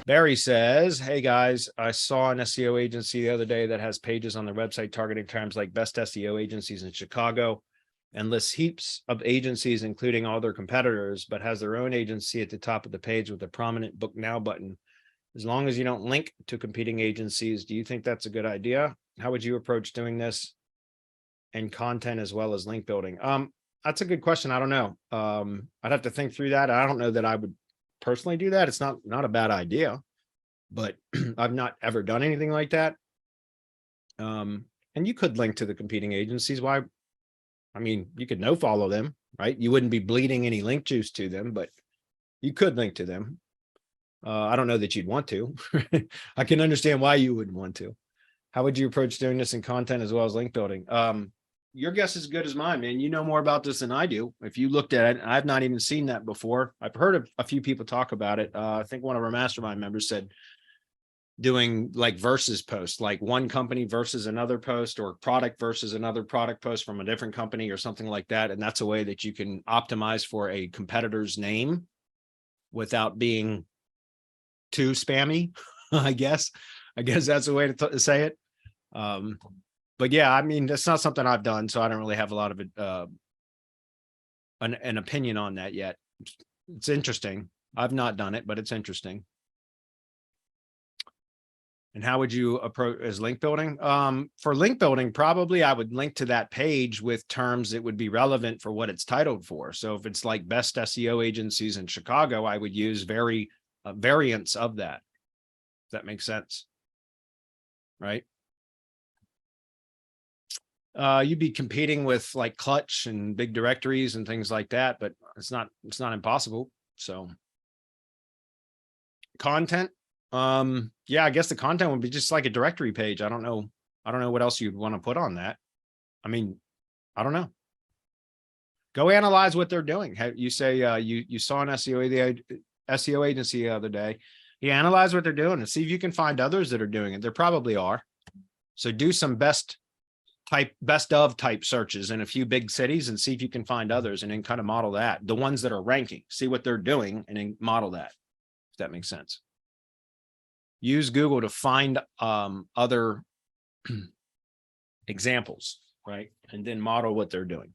Barry says, hey guys, I saw an SEO agency the other day that has pages on their website targeting terms like best SEO agencies in Chicago and lists heaps of agencies, including all their competitors, but has their own agency at the top of the page with a prominent book now button. As long as you don't link to competing agencies, do you think that's a good idea? How would you approach doing this and content as well as link building? That's a good question. I don't know. I'd have to think through that. I don't know that I would personally do that. It's not a bad idea, but I've not ever done anything like that. And you could link to the competing agencies. Why? I mean, you could no follow them, right? You wouldn't be bleeding any link juice to them, but you could link to them. I don't know that you'd want to. I can understand why you wouldn't want to. How would you approach doing this in content as well as link building? Your guess is as good as mine, man. You know more about this than I do. If you looked at it, I've not even seen that before. I've heard of a few people talk about it. I think one of our mastermind members said doing like versus posts, like one company versus another post, or product versus another product post from a different company or something like that. And that's a way that you can optimize for a competitor's name without being too spammy. I guess that's a way to say it. But yeah, I mean, that's not something I've done, so I don't really have a lot of an opinion on that yet. It's interesting. I've not done it, but it's interesting. And how would you approach as link building? For link building, probably I would link to that page with terms that would be relevant for what it's titled for. So if it's like best SEO agencies in Chicago, I would use variants of that. If that makes sense, right? You'd be competing with like Clutch and big directories and things like that, but it's not impossible. So content, yeah, I guess the content would be just like a directory page. I don't know what else you'd want to put on that. I mean, I don't know. Go analyze what they're doing. You say you saw an SEO agency the other day. You analyze what they're doing and see if you can find others that are doing it. There probably are. So do some best of type searches in a few big cities and see if you can find others, and then kind of model that. The ones that are ranking, see what they're doing, and then model that, if that makes sense. Use Google to find other examples, right? And then model what they're doing.